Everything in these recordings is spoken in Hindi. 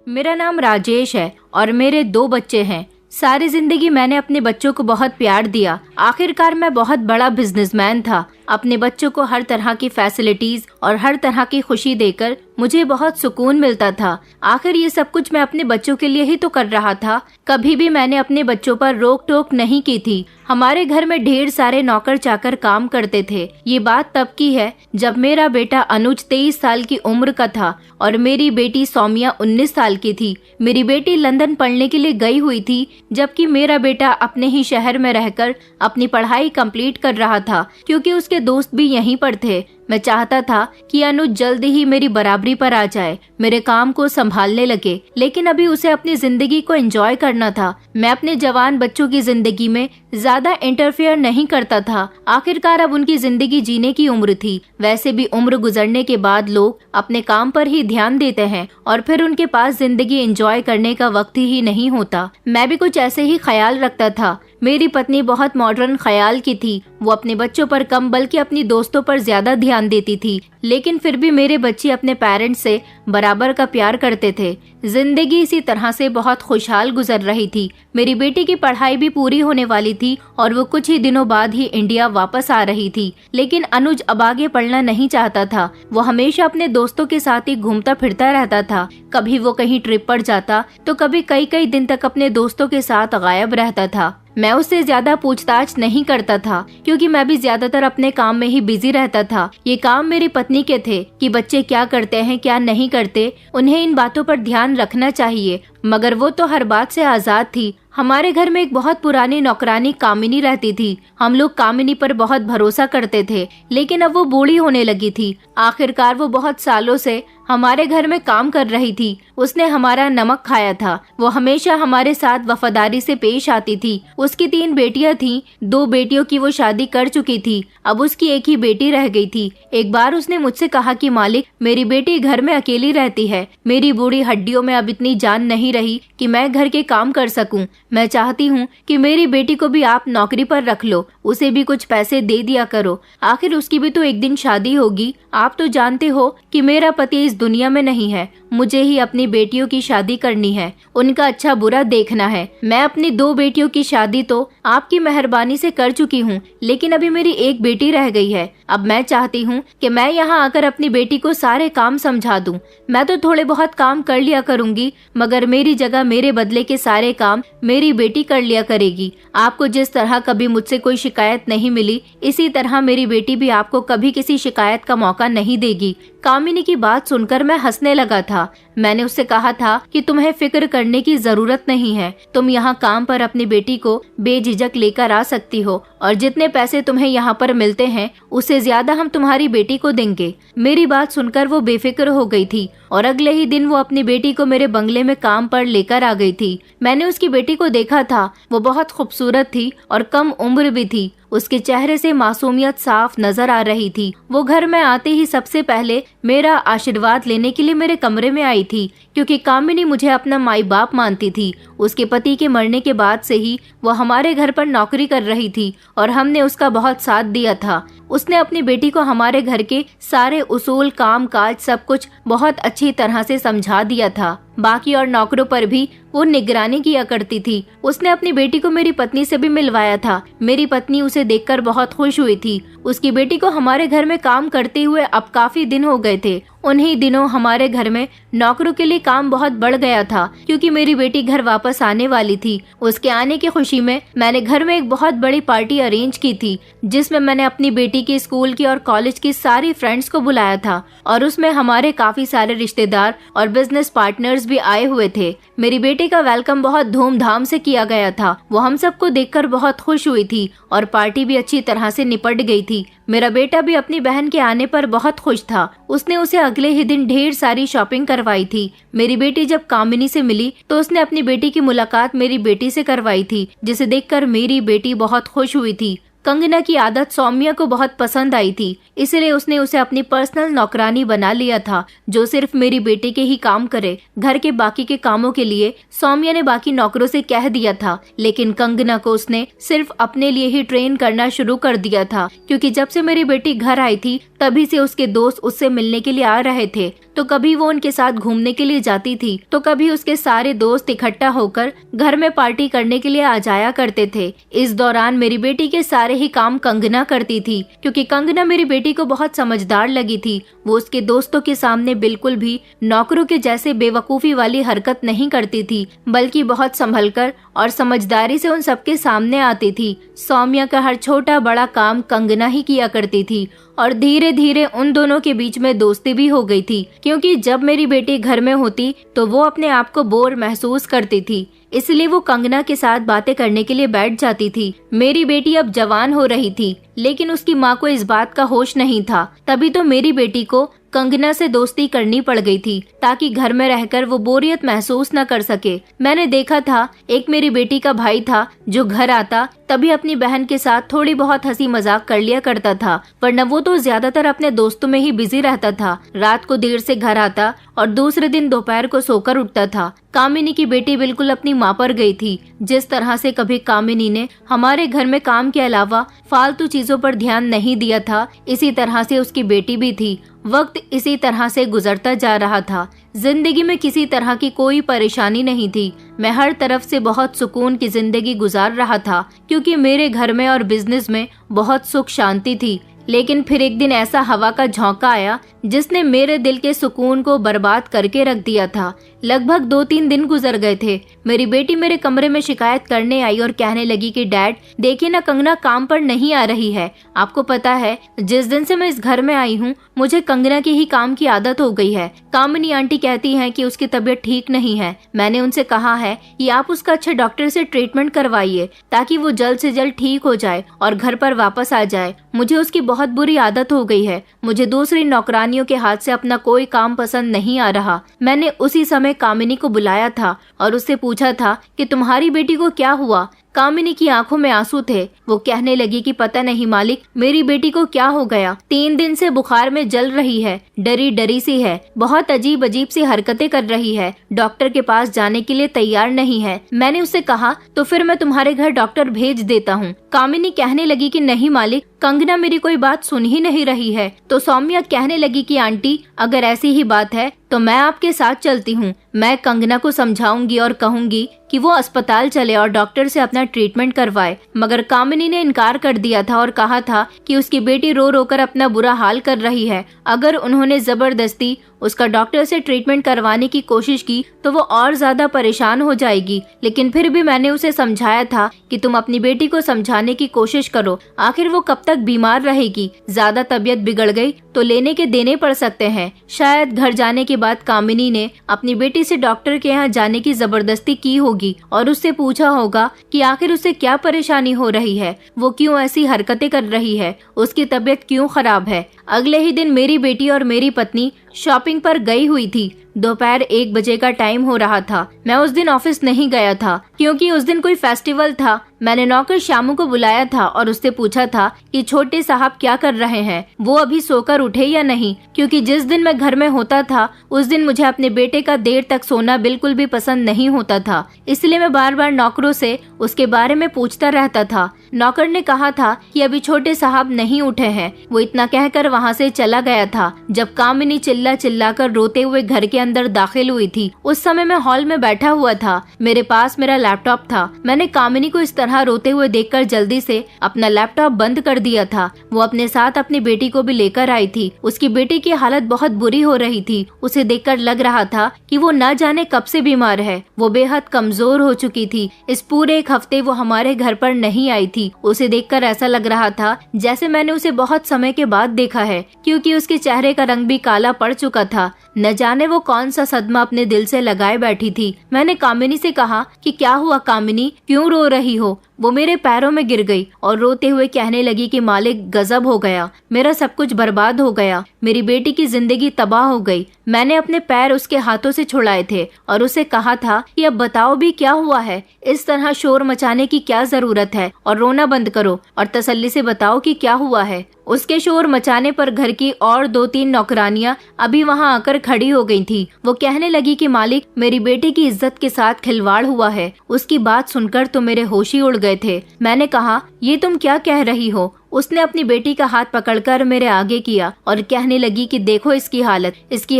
मेरा नाम राजेश है और मेरे 2 बच्चे हैं। सारी जिंदगी मैंने अपने बच्चों को बहुत प्यार दिया। आखिरकार मैं बहुत बड़ा बिजनेसमैन था। अपने बच्चों को हर तरह की फैसिलिटीज और हर तरह की खुशी देकर मुझे बहुत सुकून मिलता था। आखिर ये सब कुछ मैं अपने बच्चों के लिए ही तो कर रहा था। कभी भी मैंने अपने बच्चों पर रोक टोक नहीं की थी। हमारे घर में ढेर सारे नौकर चाकर काम करते थे। ये बात तब की है जब मेरा बेटा अनुज 23 साल की उम्र का था और मेरी बेटी सौम्या 19 साल की थी। मेरी बेटी लंदन पढ़ने के लिए गई हुई थी, जबकि मेरा बेटा अपने ही शहर में रहकर अपनी पढ़ाई कंप्लीट कर रहा था, क्योंकि उसके दोस्त भी यहीं पर थे। मैं चाहता था कि अनुज जल्दी ही मेरी बराबरी पर आ जाए, मेरे काम को संभालने लगे, लेकिन अभी उसे अपनी जिंदगी को एंजॉय करना था। मैं अपने जवान बच्चों की जिंदगी में ज्यादा इंटरफेयर नहीं करता था। आखिरकार अब उनकी जिंदगी जीने की उम्र थी। वैसे भी उम्र गुजरने के बाद लोग अपने काम पर ही ध्यान देते हैं और फिर उनके पास जिंदगी एंजॉय करने का वक्त ही नहीं होता। मैं भी कुछ ऐसे ही ख्याल रखता था। मेरी पत्नी बहुत मॉडर्न ख्याल की थी। वो अपने बच्चों पर कम बल्कि अपनी दोस्तों पर ज्यादा ध्यान देती थी, लेकिन फिर भी मेरे बच्चे अपने पेरेंट्स से बराबर का प्यार करते थे। जिंदगी इसी तरह से बहुत खुशहाल गुजर रही थी। मेरी बेटी की पढ़ाई भी पूरी होने वाली थी और वो कुछ ही दिनों बाद ही इंडिया वापस आ रही थी। लेकिन अनुज अब आगे पढ़ना नहीं चाहता था। वो हमेशा अपने दोस्तों के साथ ही घूमता फिरता रहता था। कभी वो कहीं ट्रिप पर जाता तो कभी कई कई दिन तक अपने दोस्तों के साथ गायब रहता था। मैं उससे ज्यादा पूछताछ नहीं करता था, क्योंकि मैं भी ज्यादातर अपने काम में ही बिजी रहता था। ये काम मेरी पत्नी के थे कि बच्चे क्या करते हैं क्या नहीं करते, उन्हें इन बातों पर ध्यान रखना चाहिए, मगर वो तो हर बात से आजाद थी। हमारे घर में एक बहुत पुरानी नौकरानी कामिनी रहती थी। हम लोग कामिनी पर बहुत भरोसा करते थे, लेकिन अब वो बूढ़ी होने लगी थी। आखिरकार वो बहुत सालों से हमारे घर में काम कर रही थी। उसने हमारा नमक खाया था। वो हमेशा हमारे साथ वफादारी से पेश आती थी। उसकी 3 बेटियां थीं। 2 बेटियों की वो शादी कर चुकी थी। अब उसकी एक ही बेटी रह गई थी। एक बार उसने मुझसे कहा कि मालिक, मेरी बेटी घर में अकेली रहती है। मेरी बूढ़ी हड्डियों में अब इतनी जान नहीं रही कि मैं घर के काम कर सकूं। मैं चाहती हूँ कि मेरी बेटी को भी आप नौकरी पर रख लो, उसे भी कुछ पैसे दे दिया करो। आखिर उसकी भी तो एक दिन शादी होगी। आप तो जानते हो कि मेरा पति इस दुनिया में नहीं है। मुझे ही अपनी बेटियों की शादी करनी है, उनका अच्छा बुरा देखना है। मैं अपनी 2 बेटियों की शादी तो आपकी मेहरबानी से कर चुकी हूँ, लेकिन अभी मेरी एक बेटी रह गई है। अब मैं चाहती हूँ कि मैं यहाँ आकर अपनी बेटी को सारे काम समझा दूँ। मैं तो थोड़े बहुत काम कर लिया करूँगी, मगर मेरी जगह मेरे बदले के सारे काम मेरी बेटी कर लिया करेगी। आपको जिस तरह कभी मुझसे कोई शिकायत नहीं मिली, इसी तरह मेरी बेटी भी आपको कभी किसी शिकायत का मौका नहीं देगी। कामिनी की बात सुनकर मैं हंसने लगा था। मैंने उससे कहा था कि तुम्हें फिक्र करने की जरूरत नहीं है। तुम यहाँ काम पर अपनी बेटी को बेझिझक लेकर आ सकती हो और जितने पैसे तुम्हें यहाँ पर मिलते हैं उससे ज्यादा हम तुम्हारी बेटी को देंगे। मेरी बात सुनकर वो बेफिक्र हो गई थी और अगले ही दिन वो अपनी बेटी को मेरे बंगले में काम पर लेकर आ गई थी। मैंने उसकी बेटी को देखा था। वो बहुत खूबसूरत थी और कम उम्र भी थी। उसके चेहरे से मासूमियत साफ नजर आ रही थी। वो घर में आते ही सबसे पहले मेरा आशीर्वाद लेने के लिए मेरे कमरे में आई थी, क्योंकि कामिनी मुझे अपना माई बाप मानती थी। उसके पति के मरने के बाद से ही वो हमारे घर पर नौकरी कर रही थी और हमने उसका बहुत साथ दिया था। उसने अपनी बेटी को हमारे घर के सारे उसूल, काम काज सब कुछ बहुत अच्छी तरह से समझा दिया था। बाकी और नौकरों पर भी वो निगरानी किया करती थी। उसने अपनी बेटी को मेरी पत्नी से भी मिलवाया था। मेरी पत्नी उसे देखकर बहुत खुश हुई थी। उसकी बेटी को हमारे घर में काम करते हुए अब काफी दिन हो गए थे। उन्हीं दिनों हमारे घर में नौकरों के लिए काम बहुत बढ़ गया था, क्योंकि मेरी बेटी घर वापस आने वाली थी। उसके आने की खुशी में मैंने घर में एक बहुत बड़ी पार्टी अरेंज की थी, जिसमें मैंने अपनी बेटी की स्कूल की और कॉलेज की सारी फ्रेंड्स को बुलाया था और उसमें हमारे काफी सारे रिश्तेदार और बिजनेस पार्टनर्स भी आए हुए थे। मेरी बेटी का वेलकम बहुत धूमधाम से किया गया था। वो हम सबको देखकर बहुत खुश हुई थी और पार्टी भी अच्छी तरह से निपट गई थी। मेरा बेटा भी अपनी बहन के आने पर बहुत खुश था। उसने उसे अगले ही दिन ढेर सारी शॉपिंग करवाई थी। मेरी बेटी जब कामिनी से मिली तो उसने अपनी बेटी की मुलाकात मेरी बेटी से करवाई थी, जिसे देखकर मेरी बेटी बहुत खुश हुई थी। कंगना की आदत सौम्या को बहुत पसंद आई थी, इसलिए उसने उसे अपनी पर्सनल नौकरानी बना लिया था, जो सिर्फ मेरी बेटी के ही काम करे। घर के बाकी के कामों के लिए सौम्या ने बाकी नौकरों से कह दिया था, लेकिन कंगना को उसने सिर्फ अपने लिए ही ट्रेन करना शुरू कर दिया था, क्योंकि जब से मेरी बेटी घर आई थी तभी से उसके दोस्त उससे मिलने के लिए आ रहे थे। तो कभी वो उनके साथ घूमने के लिए जाती थी, तो कभी उसके सारे दोस्त इकट्ठा होकर घर में पार्टी करने के लिए आ जाया करते थे। इस दौरान मेरी बेटी के सारे ही काम कंगना करती थी, क्योंकि कंगना मेरी बेटी को बहुत समझदार लगी थी। वो उसके दोस्तों के सामने बिल्कुल भी नौकरों के जैसे बेवकूफी वाली हरकत नहीं करती थी, बल्कि बहुत संभलकर और समझदारी से उन सबके सामने आती थी। सौम्या का हर छोटा बड़ा काम कंगना ही किया करती थी, और धीरे धीरे उन दोनों के बीच में दोस्ती भी हो गई थी, क्योंकि जब मेरी बेटी घर में होती तो वो अपने आप को बोर महसूस करती थी, इसलिए वो कंगना के साथ बातें करने के लिए बैठ जाती थी। मेरी बेटी अब जवान हो रही थी, लेकिन उसकी माँ को इस बात का होश नहीं था। तभी तो मेरी बेटी को कंगना से दोस्ती करनी पड़ गई थी, ताकि घर में रहकर वो बोरियत महसूस न कर सके। मैंने देखा था, एक मेरी बेटी का भाई था जो घर आता तभी अपनी बहन के साथ थोड़ी बहुत हंसी मजाक कर लिया करता था, वरना वो तो ज्यादातर अपने दोस्तों में ही बिजी रहता था। रात को देर से घर आता और दूसरे दिन दोपहर को सोकर उठता था। कामिनी की बेटी बिल्कुल अपनी माँ पर गई थी। जिस तरह से कभी कामिनी ने हमारे घर में काम के अलावा फालतू चीजों पर ध्यान नहीं दिया था, इसी तरह से उसकी बेटी भी थी। वक्त इसी तरह से गुजरता जा रहा था। जिंदगी में किसी तरह की कोई परेशानी नहीं थी। मैं हर तरफ से बहुत सुकून की जिंदगी गुजार रहा था, क्योंकि मेरे घर में और बिजनेस में बहुत सुख शांति थी। लेकिन फिर एक दिन ऐसा हवा का झोंका आया जिसने मेरे दिल के सुकून को बर्बाद करके रख दिया था। लगभग 2-3 दिन गुजर गए थे। मेरी बेटी मेरे कमरे में शिकायत करने आई और कहने लगी कि डैड देखिए ना, कंगना काम पर नहीं आ रही है। आपको पता है, जिस दिन से मैं इस घर में आई हूँ मुझे कंगना की ही काम की आदत हो गई है। कामिनी आंटी कहती हैं कि उसकी तबीयत ठीक नहीं है। मैंने उनसे कहा है कि आप उसका अच्छे डॉक्टर से ट्रीटमेंट करवाइए, ताकि वो जल्द से जल्द ठीक हो जाए और घर पर वापस आ जाए। मुझे उसकी बहुत बुरी आदत हो गई है। मुझे दूसरी नौकरानियों के हाथ से अपना कोई काम पसंद नहीं आ रहा। मैंने उसी समय कामिनी को बुलाया था और उससे पूछा था कि तुम्हारी बेटी को क्या हुआ। कामिनी की आंखों में आंसू थे। वो कहने लगी कि पता नहीं मालिक, मेरी बेटी को क्या हो गया। 3 दिन से बुखार में जल रही है, डरी डरी सी है, बहुत अजीब अजीब सी हरकतें कर रही है, डॉक्टर के पास जाने के लिए तैयार नहीं है। मैंने उससे कहा तो फिर मैं तुम्हारे घर डॉक्टर भेज देता हूँ। कामिनी कहने लगी कि नहीं मालिक, कंगना मेरी कोई बात सुन ही नहीं रही है। तो सौम्या कहने लगी कि आंटी अगर ऐसी ही बात है तो मैं आपके साथ चलती हूँ। मैं कंगना को समझाऊंगी और कहूंगी कि वो अस्पताल चले और डॉक्टर से अपना ट्रीटमेंट करवाए। मगर कामिनी ने इनकार कर दिया था और कहा था कि उसकी बेटी रो रो कर अपना बुरा हाल कर रही है। अगर उन्होंने जबरदस्ती उसका डॉक्टर से ट्रीटमेंट करवाने की कोशिश की तो वो और ज्यादा परेशान हो जाएगी। लेकिन फिर भी मैंने उसे समझाया था कि तुम अपनी बेटी को समझाने की कोशिश करो, आखिर वो कब तक बीमार रहेगी। ज्यादा तबीयत बिगड़ गई तो लेने के देने पड़ सकते हैं। शायद घर जाने के बाद कामिनी ने अपनी बेटी से डॉक्टर के यहाँ जाने की जबरदस्ती की होगी और उससे पूछा होगा कि आखिर उसे क्या परेशानी हो रही है, वो क्यों ऐसी हरकतें कर रही है, उसकी तबीयत क्यों खराब है। अगले ही दिन मेरी बेटी और मेरी पत्नी शॉपिंग पर गई हुई थी। दोपहर 1 बजे का टाइम हो रहा था। मैं उस दिन ऑफिस नहीं गया था क्योंकि उस दिन कोई फेस्टिवल था। मैंने नौकर श्यामू को बुलाया था और उससे पूछा था कि छोटे साहब क्या कर रहे हैं, वो अभी सोकर उठे या नहीं, क्योंकि जिस दिन मैं घर में होता था उस दिन मुझे अपने बेटे का देर तक सोना बिल्कुल भी पसंद नहीं होता था। इसलिए मैं बार बार नौकरों से उसके बारे में पूछता रहता था। नौकर ने कहा था कि अभी छोटे साहब नहीं उठे हैं। वो इतना कहकर वहाँ से चला गया था। जब कामिनी चिल्ला चिल्लाकर रोते हुए घर के अंदर दाखिल हुई थी, उस समय मैं हॉल में बैठा हुआ था। मेरे पास मेरा लैपटॉप था। मैंने कामिनी को इस तरह रोते हुए देखकर जल्दी से अपना लैपटॉप बंद कर दिया था। वो अपने साथ अपनी बेटी को भी लेकर आई थी। उसकी बेटी की हालत बहुत बुरी हो रही थी। उसे देखकर लग रहा था कि वो न जाने कब से बीमार है। वो बेहद कमजोर हो चुकी थी। इस पूरे 1 हफ्ते वो हमारे घर पर नहीं आई थी। उसे देखकर ऐसा लग रहा था जैसे मैंने उसे बहुत समय के बाद देखा है, क्योंकि उसके चेहरे का रंग भी काला पड़ चुका था। न जाने वो कौन सा सदमा अपने दिल से लगाए बैठी थी। मैंने कामिनी से कहा कि क्या हुआ कामिनी, क्यों रो रही हो। वो मेरे पैरों में गिर गई और रोते हुए कहने लगी कि मालिक गजब हो गया, मेरा सब कुछ बर्बाद हो गया, मेरी बेटी की जिंदगी तबाह हो गई। मैंने अपने पैर उसके हाथों से छुड़ाए थे और उसे कहा था कि अब बताओ भी क्या हुआ है, इस तरह शोर मचाने की क्या जरूरत है, और रोना बंद करो और तसल्ली से बताओ कि क्या हुआ है। उसके शोर मचाने पर घर की और 2-3 नौकरानियां अभी वहां आकर खड़ी हो गई थी। वो कहने लगी कि मालिक, मेरी बेटी की इज्जत के साथ खिलवाड़ हुआ है। उसकी बात सुनकर तो मेरे होश ही उड़ गए थे। मैंने कहा, ये तुम क्या कह रही हो? उसने अपनी बेटी का हाथ पकड़कर मेरे आगे किया और कहने लगी कि देखो इसकी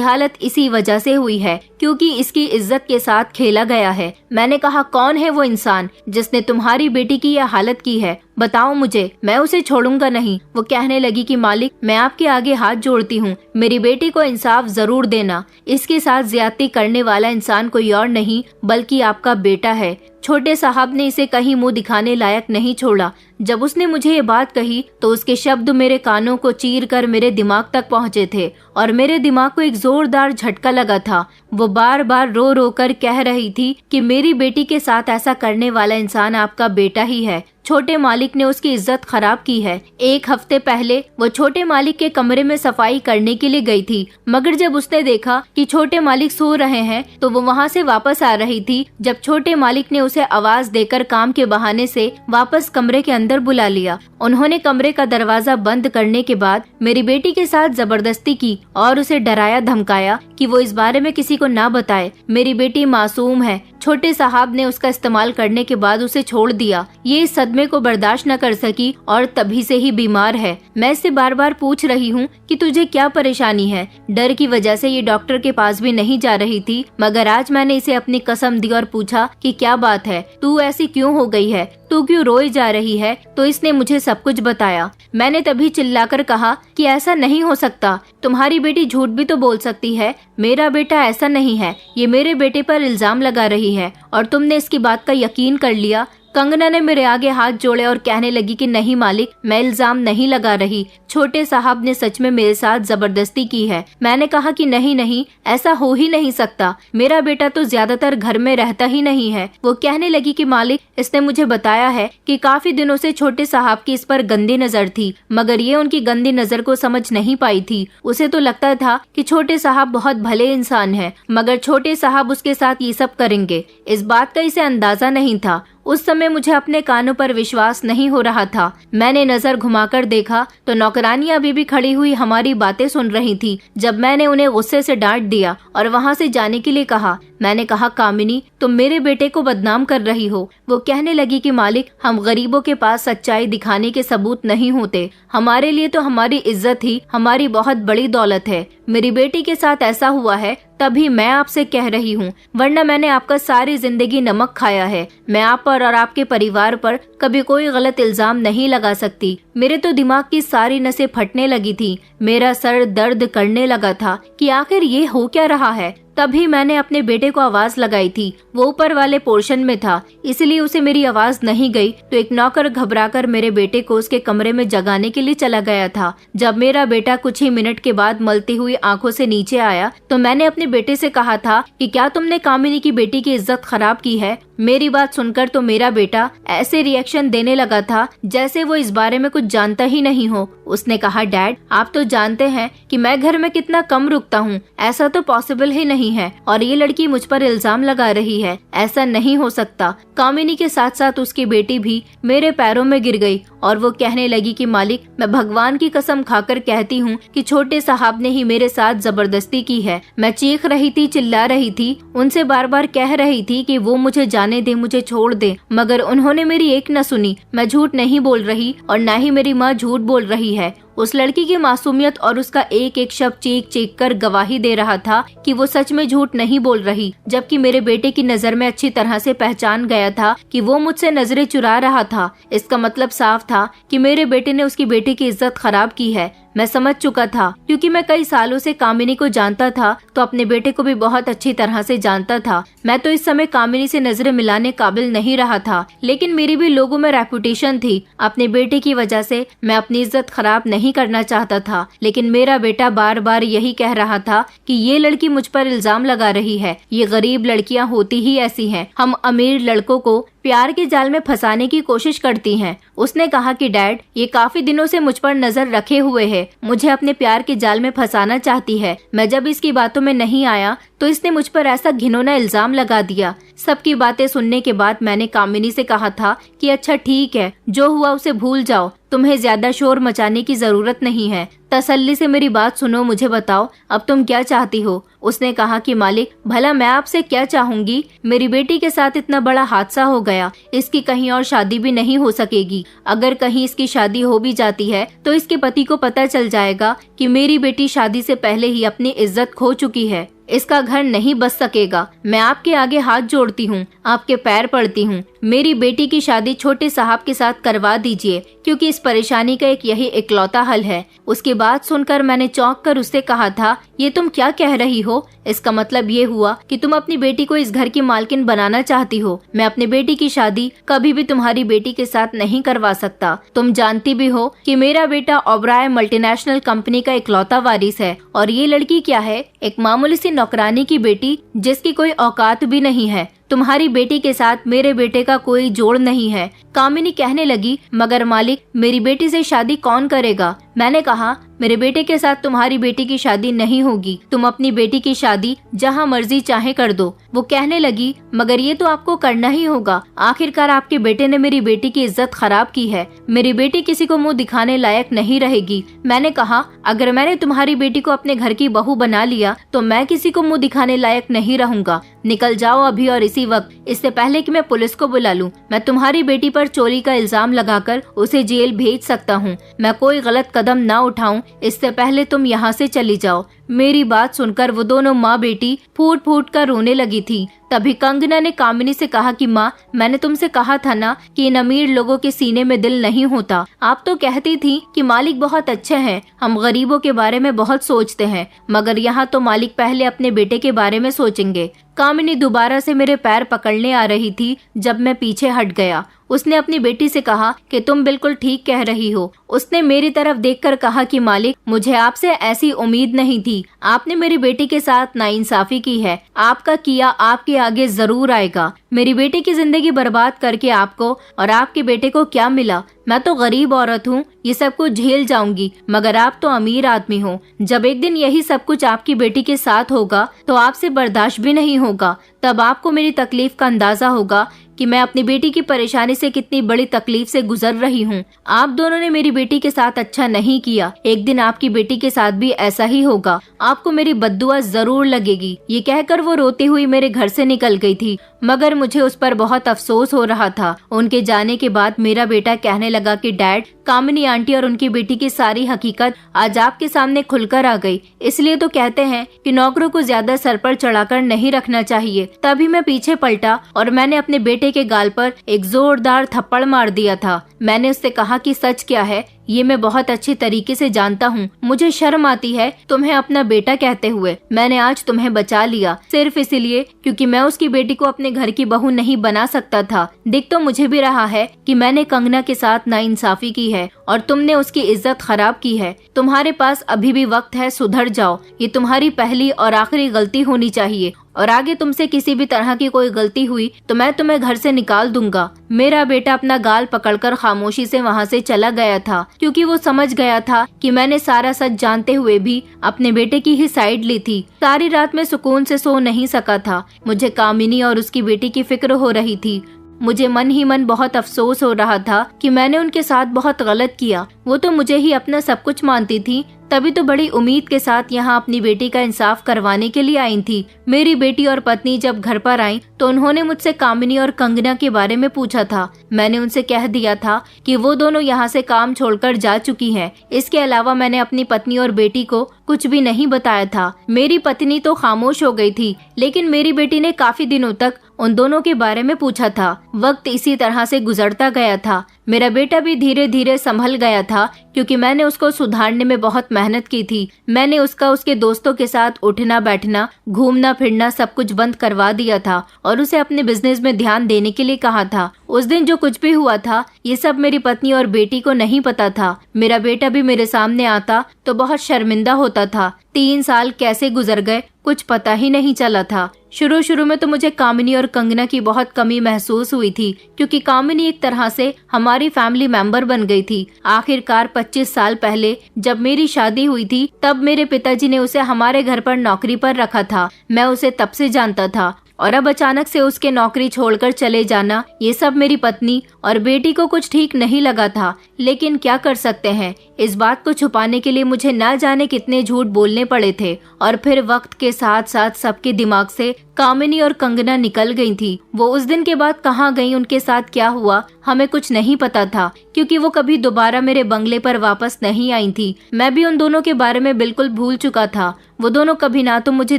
हालत इसी वजह से हुई है क्योंकि इसकी इज्जत के साथ खेला गया है। मैंने कहा, कौन है वो इंसान जिसने तुम्हारी बेटी की यह हालत की है? बताओ मुझे, मैं उसे छोड़ूंगा नहीं। वो कहने लगी कि मालिक, मैं आपके आगे हाथ जोड़ती हूँ, मेरी बेटी को इंसाफ जरूर देना। इसके साथ ज्यादती करने वाला इंसान कोई और नहीं बल्कि आपका बेटा है। छोटे साहब ने इसे कहीं मुंह दिखाने लायक नहीं छोड़ा। जब उसने मुझे ये बात कही तो उसके शब्द मेरे कानों को चीर कर मेरे दिमाग तक पहुँचे थे और मेरे दिमाग को एक जोरदार झटका लगा था। वो बार बार रो रो कर कह रही थी कि मेरी बेटी के साथ ऐसा करने वाला इंसान आपका बेटा ही है। छोटे मालिक ने उसकी इज्जत खराब की है। 1 हफ्ते पहले वो छोटे मालिक के कमरे में सफाई करने के लिए गई थी, मगर जब उसने देखा कि छोटे मालिक सो रहे हैं तो वो वहाँ से वापस आ रही थी जब छोटे मालिक ने उसे आवाज देकर काम के बहाने से वापस कमरे के अंदर बुला लिया। उन्होंने कमरे का दरवाजा बंद करने के बाद मेरी बेटी के साथ जबरदस्ती की और उसे डराया धमकाया कि वो इस बारे में किसी को ना बताए। मेरी बेटी मासूम है। छोटे साहब ने उसका इस्तेमाल करने के बाद उसे छोड़ दिया। ये इस सदमे को बर्दाश्त न कर सकी और तभी से ही बीमार है। मैं इससे बार बार पूछ रही हूँ कि तुझे क्या परेशानी है। डर की वजह से ये डॉक्टर के पास भी नहीं जा रही थी, मगर आज मैंने इसे अपनी कसम दी और पूछा कि क्या बात है, तू ऐसी क्यों हो गई है, तू क्यों रोई जा रही है? तो इसने मुझे सब कुछ बताया। मैंने तभी चिल्लाकर कहा कि ऐसा नहीं हो सकता, तुम्हारी बेटी झूठ भी तो बोल सकती है, मेरा बेटा ऐसा नहीं है, ये मेरे बेटे पर इल्जाम लगा रही है और तुमने इसकी बात का यकीन कर लिया। कंगना ने मेरे आगे हाथ जोड़े और कहने लगी कि नहीं मालिक, मैं इल्जाम नहीं लगा रही, छोटे साहब ने सच में मेरे साथ जबरदस्ती की है। मैंने कहा कि नहीं, ऐसा हो ही नहीं सकता, मेरा बेटा तो ज्यादातर घर में रहता ही नहीं है। वो कहने लगी कि मालिक, इसने मुझे बताया है कि काफी दिनों से छोटे साहब की इस पर गंदी नजर थी, मगर ये उनकी गंदी नजर को समझ नहीं पाई थी। उसे तो लगता था कि छोटे साहब बहुत भले इंसान है, मगर छोटे साहब उसके साथ ये सब करेंगे, इस बात का इसे अंदाजा नहीं था। उस समय मुझे अपने कानों पर विश्वास नहीं हो रहा था। मैंने नजर घुमाकर देखा तो नौकरानियां अभी भी खड़ी हुई हमारी बातें सुन रही थी। जब मैंने उन्हें गुस्से से डांट दिया और वहां से जाने के लिए कहा, मैंने कहा, कामिनी, तुम मेरे बेटे को बदनाम कर रही हो। वो कहने लगी कि मालिक, हम गरीबों के पास सच्चाई दिखाने के सबूत नहीं होते, हमारे लिए तो हमारी इज्जत ही हमारी बहुत बड़ी दौलत है। मेरी बेटी के साथ ऐसा हुआ है तभी मैं आपसे कह रही हूँ, वरना मैंने आपका सारी जिंदगी नमक खाया है। मैं आप पर और आपके परिवार पर कभी कोई गलत इल्जाम नहीं लगा सकती। मेरे तो दिमाग की सारी नसें फटने लगी थी, मेरा सर दर्द करने लगा था कि आखिर ये हो क्या रहा है। तभी मैंने अपने बेटे को आवाज लगाई थी। वो ऊपर वाले पोर्शन में था, इसलिए उसे मेरी आवाज नहीं गई तो एक नौकर घबराकर मेरे बेटे को उसके कमरे में जगाने के लिए चला गया था। जब मेरा बेटा कुछ ही मिनट के बाद मलती हुई आंखों से नीचे आया तो मैंने अपने बेटे से कहा था कि क्या तुमने कामिनी की बेटी की इज्जत खराब की है? मेरी बात सुनकर तो मेरा बेटा ऐसे रिएक्शन देने लगा था जैसे वो इस बारे में कुछ जानता ही नहीं हो। उसने कहा, डैड, आप तो जानते हैं कि मैं घर में कितना कम रुकता हूँ, ऐसा तो पॉसिबल ही नहीं है और ये लड़की मुझ पर इल्जाम लगा रही है, ऐसा नहीं हो सकता। कामिनी के साथ साथ उसकी बेटी भी मेरे पैरों में गिर गई और वो कहने लगी कि मालिक, मैं भगवान की कसम खाकर कहती हूँ कि छोटे साहब ने ही मेरे साथ जबरदस्ती की है। मैं चीख रही थी, चिल्ला रही थी, उनसे बार बार कह रही थी कि वो मुझे जाने दे, मुझे छोड़ दे, मगर उन्होंने मेरी एक न सुनी। मैं झूठ नहीं बोल रही और न ही मेरी माँ झूठ बोल रही है। उस लड़की की मासूमियत और उसका एक एक शब्द चीख चीख कर गवाही दे रहा था कि वो सच में झूठ नहीं बोल रही, जबकि मेरे बेटे की नजर में अच्छी तरह से पहचान गया था कि वो मुझसे नजरें चुरा रहा था। इसका मतलब साफ था कि मेरे बेटे ने उसकी बेटी की इज्जत खराब की है। मैं समझ चुका था, क्योंकि मैं कई सालों से कामिनी को जानता था तो अपने बेटे को भी बहुत अच्छी तरह से जानता था। मैं तो इस समय कामिनी से नजरें मिलाने काबिल नहीं रहा था, लेकिन मेरी भी लोगों में रेपुटेशन थी। अपने बेटे की वजह से मैं अपनी इज्जत खराब नहीं करना चाहता था, लेकिन मेरा बेटा बार बार यही कह रहा था कि ये लड़की मुझ पर इल्जाम लगा रही है। ये गरीब लड़कियां होती ही ऐसी हैं। हम अमीर लड़कों को प्यार के जाल में फंसाने की कोशिश करती हैं। उसने कहा कि डैड, ये काफी दिनों से मुझ पर नजर रखे हुए है, मुझे अपने प्यार के जाल में फंसाना चाहती है। मैं जब इसकी बातों में नहीं आया तो इसने मुझ पर ऐसा घिनौना इल्जाम लगा दिया। सबकी बातें सुनने के बाद मैंने कामिनी से कहा था कि अच्छा ठीक है, जो हुआ उसे भूल जाओ, तुम्हें ज्यादा शोर मचाने की जरूरत नहीं है। तसल्ली से मेरी बात सुनो, मुझे बताओ अब तुम क्या चाहती हो। उसने कहा कि मालिक, भला मैं आपसे क्या चाहूंगी, मेरी बेटी के साथ इतना बड़ा हादसा हो गया, इसकी कहीं और शादी भी नहीं हो सकेगी। अगर कहीं इसकी शादी हो भी जाती है तो इसके पति को पता चल जाएगा कि मेरी बेटी शादी से पहले ही अपनी इज्जत खो चुकी है। इसका घर नहीं बच सकेगा। मैं आपके आगे हाथ जोड़ती हूँ, आपके पैर पड़ती हूँ, मेरी बेटी की शादी छोटे साहब के साथ करवा दीजिए, क्योंकि इस परेशानी का एक यही इकलौता हल है। उसकी बात सुनकर मैंने चौंक कर उससे कहा था, ये तुम क्या कह रही हो? इसका मतलब ये हुआ कि तुम अपनी बेटी को इस घर की मालकिन बनाना चाहती हो। मैं अपनी बेटी की शादी कभी भी तुम्हारी बेटी के साथ नहीं करवा सकता। तुम जानती भी हो कि मेरा बेटा ओबराय मल्टीनेशनल कंपनी का इकलौता वारिस है, और ये लड़की क्या है, एक मामूली सी नौकरानी की बेटी जिसकी कोई औकात भी नहीं है। तुम्हारी बेटी के साथ मेरे बेटे का कोई जोड़ नहीं है। कामिनी कहने लगी, मगर मालिक, मेरी बेटी से शादी कौन करेगा? मैंने कहा, मेरे बेटे के साथ तुम्हारी बेटी की शादी नहीं होगी। तुम अपनी बेटी की शादी जहां मर्जी चाहे कर दो। वो कहने लगी, मगर ये तो आपको करना ही होगा। आखिरकार आपके बेटे ने मेरी बेटी की इज्जत खराब की है। मेरी बेटी किसी को मुंह दिखाने लायक नहीं रहेगी। मैंने कहा, अगर मैंने तुम्हारी बेटी को अपने घर की बहू बना लिया तो मैं किसी को मुंह दिखाने लायक नहीं रहूंगा। निकल जाओ अभी और इसी वक्त, इससे पहले कि मैं पुलिस को बुला लूं। मैं तुम्हारी बेटी पर चोरी का इल्जाम लगाकर उसे जेल भेज सकता हूं। मैं कोई गलत कदम ना उठाऊं, इससे पहले तुम यहाँ से चली जाओ। मेरी बात सुनकर वो दोनों माँ बेटी फूट फूट कर रोने लगी थी। तभी कंगना ने कामिनी से कहा कि माँ, मैंने तुमसे कहा था ना कि इन अमीर लोगों के सीने में दिल नहीं होता। आप तो कहती थी कि मालिक बहुत अच्छे हैं, हम गरीबों के बारे में बहुत सोचते हैं, मगर यहाँ तो मालिक पहले अपने बेटे के बारे में सोचेंगे। कामिनी दोबारा से मेरे पैर पकड़ने आ रही थी जब मैं पीछे हट गया। उसने अपनी बेटी से कहा कि तुम बिल्कुल ठीक कह रही हो। उसने मेरी तरफ देखकर कहा कि मालिक, मुझे आपसे ऐसी उम्मीद नहीं थी। आपने मेरी बेटी के साथ नाइंसाफी की है। आपका किया आपके आगे जरूर आएगा। मेरी बेटी की जिंदगी बर्बाद करके आपको और आपके बेटे को क्या मिला? मैं तो गरीब औरत हूँ, ये सब कुछ झेल जाऊंगी, मगर आप तो अमीर आदमी हो। जब एक दिन यही सब कुछ आपकी बेटी के साथ होगा तो आपसे बर्दाश्त भी नहीं होगा। तब आपको मेरी तकलीफ का अंदाजा होगा कि मैं अपनी बेटी की परेशानी से कितनी बड़ी तकलीफ से गुजर रही हूँ। आप दोनों ने मेरी बेटी के साथ अच्छा नहीं किया। एक दिन आपकी बेटी के साथ भी ऐसा ही होगा। आपको मेरी बद्दुआ जरूर लगेगी। ये कहकर वो रोती हुई मेरे घर से निकल गई थी, मगर मुझे उस पर बहुत अफसोस हो रहा था। उनके जाने के बाद मेरा बेटा कहने लगा कि डैड, कामिनी आंटी और उनकी बेटी की सारी हकीकत आज आपके सामने खुलकर आ गई। इसलिए तो कहते हैं कि नौकरों को ज्यादा सर पर चढ़ाकर नहीं रखना चाहिए। तभी मैं पीछे पलटा और मैंने अपने बेटे के गाल पर एक जोरदार थप्पड़ मार दिया था। मैंने उससे कहा कि सच क्या है ये मैं बहुत अच्छी तरीके से जानता हूँ। मुझे शर्म आती है तुम्हें अपना बेटा कहते हुए। मैंने आज तुम्हें बचा लिया सिर्फ इसीलिए क्योंकि मैं उसकी बेटी को अपने घर की बहू नहीं बना सकता था। दिख तो मुझे भी रहा है कि मैंने कंगना के साथ नाइंसाफी की है और तुमने उसकी इज्जत खराब की है। तुम्हारे पास अभी भी वक्त है, सुधर जाओ। ये तुम्हारी पहली और आखिरी गलती होनी चाहिए और आगे तुमसे किसी भी तरह की कोई गलती हुई तो मैं तुम्हें घर से निकाल दूंगा। मेरा बेटा अपना गाल पकड़कर खामोशी से वहाँ से चला गया था, क्योंकि वो समझ गया था कि मैंने सारा सच जानते हुए भी अपने बेटे की ही साइड ली थी। सारी रात में सुकून से सो नहीं सका था। मुझे कामिनी और उसकी बेटी की फिक्र हो रही थी। मुझे मन ही मन बहुत अफसोस हो रहा था कि मैंने उनके साथ बहुत गलत किया। वो तो मुझे ही अपना सब कुछ मानती थी, तभी तो बड़ी उम्मीद के साथ यहाँ अपनी बेटी का इंसाफ करवाने के लिए आई थी। मेरी बेटी और पत्नी जब घर पर आई तो उन्होंने मुझसे कामिनी और कंगना के बारे में पूछा था। मैंने उनसे कह दिया था कि वो दोनों यहाँ से काम छोड़कर जा चुकी हैं। इसके अलावा मैंने अपनी पत्नी और बेटी को कुछ भी नहीं बताया था। मेरी पत्नी तो खामोश हो गई थी, लेकिन मेरी बेटी ने काफी दिनों तक उन दोनों के बारे में पूछा था। वक्त इसी तरह से गुजरता गया था। मेरा बेटा भी धीरे धीरे संभल गया था क्योंकि मैंने उसको सुधारने में बहुत मेहनत की थी। मैंने उसके दोस्तों के साथ उठना बैठना, घूमना फिरना सब कुछ बंद करवा दिया था और उसे अपने बिजनेस में ध्यान देने के लिए कहा था। उस दिन जो कुछ भी हुआ था ये सब मेरी पत्नी और बेटी को नहीं पता था। मेरा बेटा भी मेरे सामने आता तो बहुत शर्मिंदा होता था। 3 साल कैसे गुजर गए कुछ पता ही नहीं चला था। शुरू में तो मुझे कामिनी और कंगना की बहुत कमी महसूस हुई थी क्योंकि कामिनी एक तरह से हमारी फैमिली मेंबर बन गई थी। आखिरकार 25 साल पहले जब मेरी शादी हुई थी तब मेरे पिताजी ने उसे हमारे घर पर नौकरी पर रखा था। मैं उसे तब से जानता था और अब अचानक से उसके नौकरी छोड़कर चले जाना ये सब मेरी पत्नी और बेटी को कुछ ठीक नहीं लगा था। लेकिन क्या कर सकते हैं, इस बात को छुपाने के लिए मुझे न जाने कितने झूठ बोलने पड़े थे। और फिर वक्त के साथ साथ सबके दिमाग से कामिनी और कंगना निकल गई थी। वो उस दिन के बाद कहाँ गई, उनके साथ क्या हुआ हमें कुछ नहीं पता था क्योंकि वो कभी दोबारा मेरे बंगले पर वापस नहीं आई थी। मैं भी उन दोनों के बारे में बिल्कुल भूल चुका था। वो दोनों कभी ना तो मुझे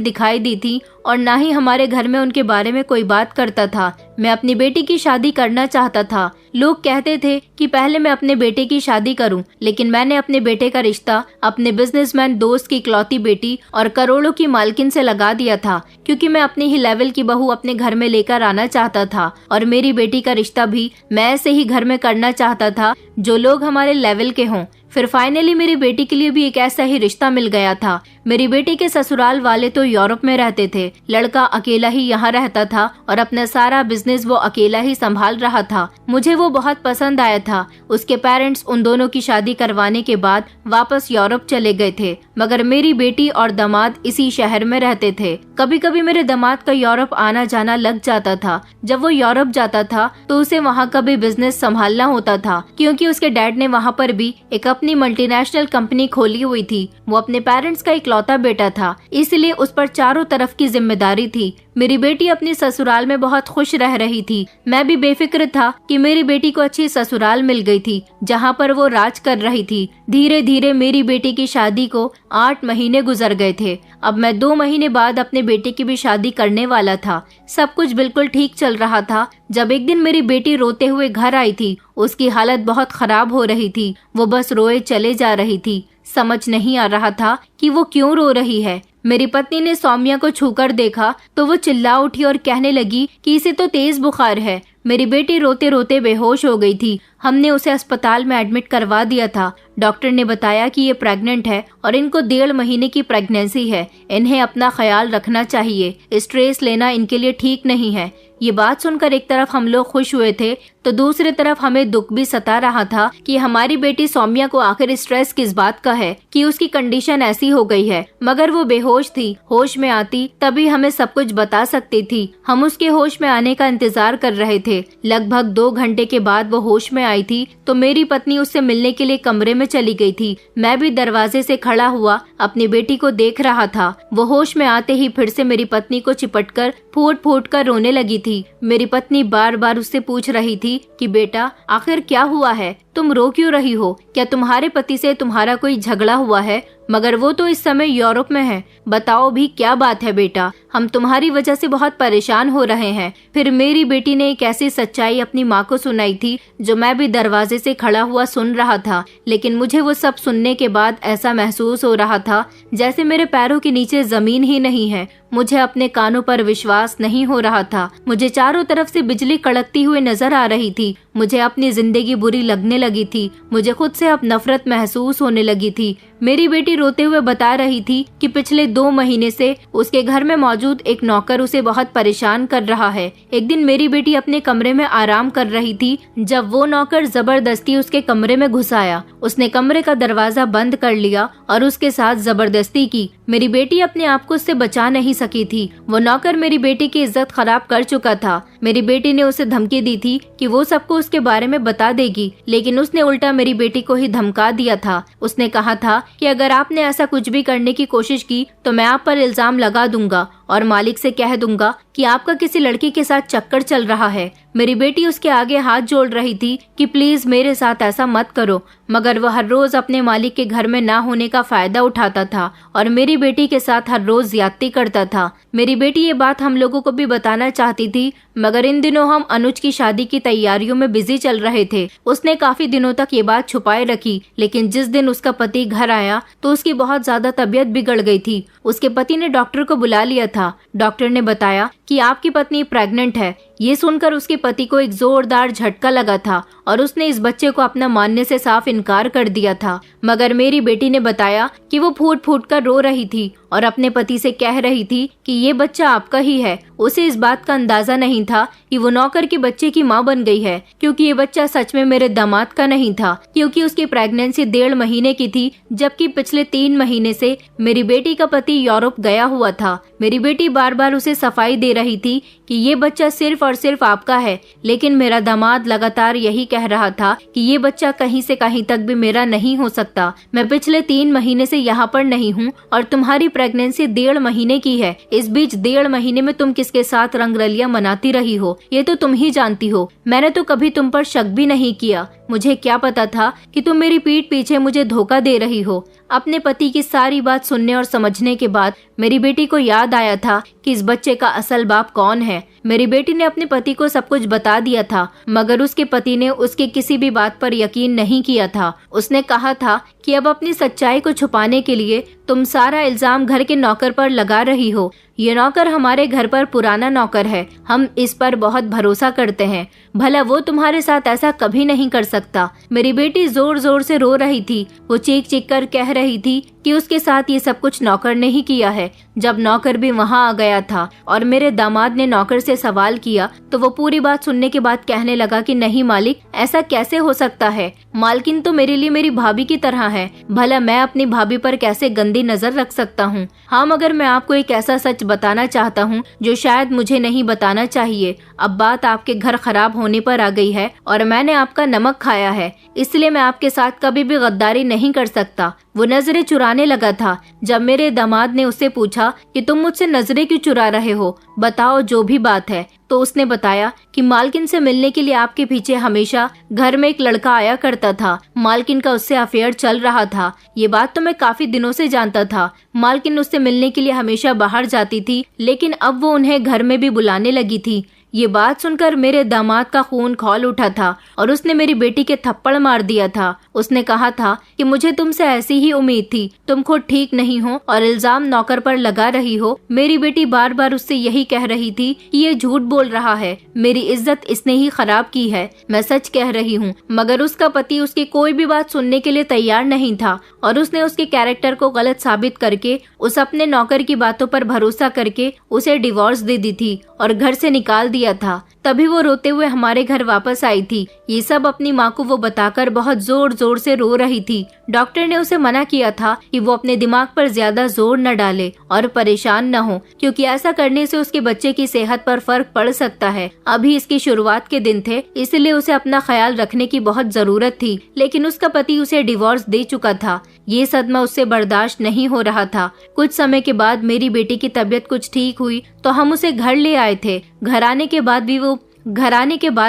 दिखाई दी थी और ना ही हमारे घर में उनके बारे में कोई बात करता था। मैं अपनी बेटी की शादी करना चाहता था। लोग कहते थे कि पहले मैं अपने बेटे की शादी करूं, लेकिन मैंने अपने बेटे का रिश्ता अपने बिजनेसमैन दोस्त की इकलौती बेटी और करोड़ों की मालकिन से लगा दिया था क्योंकि मैं अपने ही लेवल की बहू अपने घर में लेकर आना चाहता था। और मेरी बेटी का रिश्ता भी मैं ऐसे ही घर में करना चाहता था जो लोग हमारे लेवल के हों। फिर फाइनली मेरी बेटी के लिए भी एक ऐसा ही रिश्ता मिल गया था। मेरी बेटी के ससुराल वाले तो यूरोप में रहते थे, लड़का अकेला ही यहाँ रहता था और अपना सारा बिजनेस वो अकेला ही संभाल रहा था। मुझे वो बहुत पसंद आया था। उसके पेरेंट्स उन दोनों की शादी करवाने के बाद वापस यूरोप चले गए थे, मगर मेरी बेटी और दामाद इसी शहर में रहते थे। कभी कभी मेरे दामाद का यूरोप आना जाना लग जाता था। जब वो यूरोप जाता था तो उसे वहाँ का भी बिजनेस संभालना होता था क्योंकि उसके डैड ने वहाँ पर भी एक अपनी मल्टीनेशनल कंपनी खोली हुई थी। वो अपने पेरेंट्स का इकलौता बेटा था, इसलिए उस पर चारों तरफ की जिम्मेदारी थी। मेरी बेटी अपनी ससुराल में बहुत खुश रह रही थी। मैं भी बेफिक्र था कि मेरी बेटी को अच्छी ससुराल मिल गई थी जहाँ पर वो राज कर रही थी। धीरे धीरे मेरी बेटी की शादी को 8 महीने गुजर गए थे। अब मैं 2 महीने बाद अपने बेटे की भी शादी करने वाला था। सब कुछ बिल्कुल ठीक चल रहा था जब एक दिन मेरी बेटी रोते हुए घर आई थी। उसकी हालत बहुत खराब हो रही थी। वो बस रोए चले जा रही थी। समझ नहीं आ रहा था कि वो क्यों रो रही है। मेरी पत्नी ने सौम्या को छूकर देखा तो वो चिल्ला उठी और कहने लगी कि इसे तो तेज बुखार है। मेरी बेटी रोते रोते बेहोश हो गई थी। हमने उसे अस्पताल में एडमिट करवा दिया था। डॉक्टर ने बताया कि ये प्रेग्नेंट है और इनको 1.5 महीने की प्रेगनेंसी है। इन्हें अपना ख्याल रखना चाहिए। स्ट्रेस लेना इनके लिए ठीक नहीं है। ये बात सुनकर एक तरफ हम लोग खुश हुए थे तो दूसरी तरफ हमें दुख भी सता रहा था कि हमारी बेटी सौम्या को आखिर स्ट्रेस किस बात का है कि उसकी कंडीशन ऐसी हो गई है। मगर वो बेहोश थी। होश में आती तभी हमें सब कुछ बता सकती थी। हम उसके होश में आने का इंतजार कर रहे थे। लगभग 2 घंटे के बाद वो होश में आई थी तो मेरी पत्नी उससे मिलने के लिए कमरे में चली गई थी। मैं भी दरवाजे से खड़ा हुआ अपनी बेटी को देख रहा था। वो होश में आते ही फिर से मेरी पत्नी को चिपटकर फूट फूट कर रोने लगी थी। मेरी पत्नी बार बार उससे पूछ रही थी कि बेटा आखिर क्या हुआ है, तुम रो क्यों रही हो? क्या तुम्हारे पति से तुम्हारा कोई झगड़ा हुआ है? मगर वो तो इस समय यूरोप में है। बताओ भी क्या बात है बेटा, हम तुम्हारी वजह से बहुत परेशान हो रहे हैं। फिर मेरी बेटी ने एक ऐसी सच्चाई अपनी माँ को सुनाई थी जो मैं भी दरवाजे से खड़ा हुआ सुन रहा था। लेकिन मुझे वो सब सुनने के बाद ऐसा महसूस हो रहा था जैसे मेरे पैरों के नीचे जमीन ही नहीं है। मुझे अपने कानों पर विश्वास नहीं हो रहा था। मुझे चारों तरफ से बिजली कड़कती हुई नजर आ रही थी। मुझे अपनी जिंदगी बुरी लगने लगी थी। मुझे खुद से अब नफरत महसूस होने लगी थी। मेरी बेटी रोते हुए बता रही थी कि पिछले 2 महीने से उसके घर में मौजूद एक नौकर उसे बहुत परेशान कर रहा है। एक दिन मेरी बेटी अपने कमरे में आराम कर रही थी जब वो नौकर जबरदस्ती उसके कमरे में घुस आया। उसने कमरे का दरवाजा बंद कर लिया और उसके साथ जबरदस्ती की। मेरी बेटी अपने आप को उससे बचा नहीं सकी थी। वो नौकर मेरी बेटी की इज्जत खराब कर चुका था। मेरी बेटी ने उसे धमकी दी थी कि वो सबको उसके बारे में बता देगी, लेकिन उसने उल्टा मेरी बेटी को ही धमका दिया था। उसने कहा था कि अगर आपने ऐसा कुछ भी करने की कोशिश की तो मैं आप पर इल्जाम लगा दूंगा और मालिक से कह दूंगा कि आपका किसी लड़की के साथ चक्कर चल रहा है। मेरी बेटी उसके आगे हाथ जोड़ रही थी कि प्लीज मेरे साथ ऐसा मत करो, मगर वह हर रोज अपने मालिक के घर में ना होने का फायदा उठाता था और मेरी बेटी के साथ हर रोज ज्यादती करता था। मेरी बेटी ये बात हम लोगों को भी बताना चाहती थी, मगर इन दिनों हम अनुज की शादी की तैयारियों में बिजी चल रहे थे। उसने काफी दिनों तक ये बात छुपाए रखी, लेकिन जिस दिन उसका पति घर आया तो उसकी बहुत ज्यादा तबीयत बिगड़ गई थी। उसके पति ने डॉक्टर को बुला लिया था। डॉक्टर ने बताया कि आपकी पत्नी प्रेग्नेंट है। ये सुनकर उसके पति को एक जोरदार झटका लगा था और उसने इस बच्चे को अपना मानने से साफ इनकार कर दिया था। मगर मेरी बेटी ने बताया कि वो फूट फूट कर रो रही थी और अपने पति से कह रही थी कि ये बच्चा आपका ही है। उसे इस बात का अंदाजा नहीं था कि वो नौकर के बच्चे की माँ बन गई है, क्योंकि ये बच्चा सच में मेरे दामाद का नहीं था, क्योंकि उसकी प्रेगनेंसी 1.5 महीने की थी, जबकि पिछले 3 महीने से मेरी बेटी का पति यूरोप गया हुआ था। मेरी बेटी बार बार उसे सफाई दे रही थी कि ये बच्चा सिर्फ और सिर्फ आपका है, लेकिन मेरा दामाद लगातार यही कह रहा था कि ये बच्चा कहीं से कहीं तक भी मेरा नहीं हो सकता। मैं पिछले 3 महीने से यहाँ पर नहीं हूँ और तुम्हारी प्रेगनेंसी 1.5 महीने की है। इस बीच 1.5 महीने में तुम किसके साथ रंगरलियां मनाती रही हो, ये तो तुम ही जानती हो। मैंने तो कभी तुम पर शक भी नहीं किया। मुझे क्या पता था कि तुम मेरी पीठ पीछे मुझे धोखा दे रही हो। अपने पति की सारी बात सुनने और समझने के बाद मेरी बेटी को याद आया था कि इस बच्चे का असल बाप कौन है। मेरी बेटी ने अपने पति को सब कुछ बता दिया था, मगर उसके पति ने उसकी किसी भी बात पर यकीन नहीं किया था। उसने कहा था कि अब अपनी सच्चाई को छुपाने के लिए तुम सारा इल्जाम घर के नौकर पर लगा रही हो। ये नौकर हमारे घर पर पुराना नौकर है, हम इस पर बहुत भरोसा करते हैं, भला वो तुम्हारे साथ ऐसा कभी नहीं कर सकता। मेरी बेटी जोर जोर से रो रही थी। वो चीख चीख कर कह रही थी कि उसके साथ ये सब कुछ नौकर ने ही किया है। जब नौकर भी वहाँ आ गया था और मेरे दामाद ने नौकर से सवाल किया तो वो पूरी बात सुनने के बाद कहने लगा कि नहीं मालिक, ऐसा कैसे हो सकता है। मालकिन तो मेरे लिए मेरी भाभी की तरह है, भला मैं अपनी भाभी पर कैसे गंदी नजर रख सकता हूँ। हाँ, मगर मैं आपको एक ऐसा सच बताना चाहता हूँ जो शायद मुझे नहीं बताना चाहिए। अब बात आपके घर खराब होने पर आ गई है और मैंने आपका नमक खाया है, इसलिए मैं आपके साथ कभी भी गद्दारी नहीं कर सकता। वो नजरें चुराने लगा था। जब मेरे दामाद ने उससे पूछा कि तुम मुझसे नजरें क्यों चुरा रहे हो, बताओ जो भी बात है, तो उसने बताया कि मालकिन से मिलने के लिए आपके पीछे हमेशा घर में एक लड़का आया करता था। मालकिन का उससे अफेयर चल रहा था। ये बात तो मैं काफी दिनों से जानता था। मालकिन उससे मिलने के लिए हमेशा बाहर जाती थी, लेकिन अब वो उन्हें घर में भी बुलाने लगी थी। ये बात सुनकर मेरे दामाद का खून खौल उठा था और उसने मेरी बेटी के थप्पड़ मार दिया था। उसने कहा था कि मुझे तुमसे ऐसी ही उम्मीद थी, तुम खुद ठीक नहीं हो और इल्जाम नौकर पर लगा रही हो। मेरी बेटी बार बार उससे यही कह रही थी कि ये झूठ बोल रहा है, मेरी इज्जत इसने ही खराब की है, मैं सच कह रही हूँ। मगर उसका पति उसकी कोई भी बात सुनने के लिए तैयार नहीं था और उसने उसके कैरेक्टर को गलत साबित करके उस अपने नौकर की बातों पर भरोसा करके उसे डिवोर्स दे दी थी और घर से निकाल दिया था। तभी वो रोते हुए हमारे घर वापस आई थी। ये सब अपनी माँ को वो बताकर बहुत जोर जोर से रो रही थी। डॉक्टर ने उसे मना किया था कि वो अपने दिमाग पर ज्यादा जोर न डाले और परेशान न हो, क्योंकि ऐसा करने से उसके बच्चे की सेहत पर फर्क पड़ सकता है। अभी इसकी शुरुआत के दिन थे, इसलिए उसे अपना ख्याल रखने की बहुत जरूरत थी, लेकिन उसका पति उसे डिवोर्स दे चुका था। ये सदमा उससे बर्दाश्त नहीं हो रहा था। कुछ समय के बाद मेरी बेटी की तबीयत कुछ ठीक हुई तो हम उसे घर ले आए थे। घर आने के बाद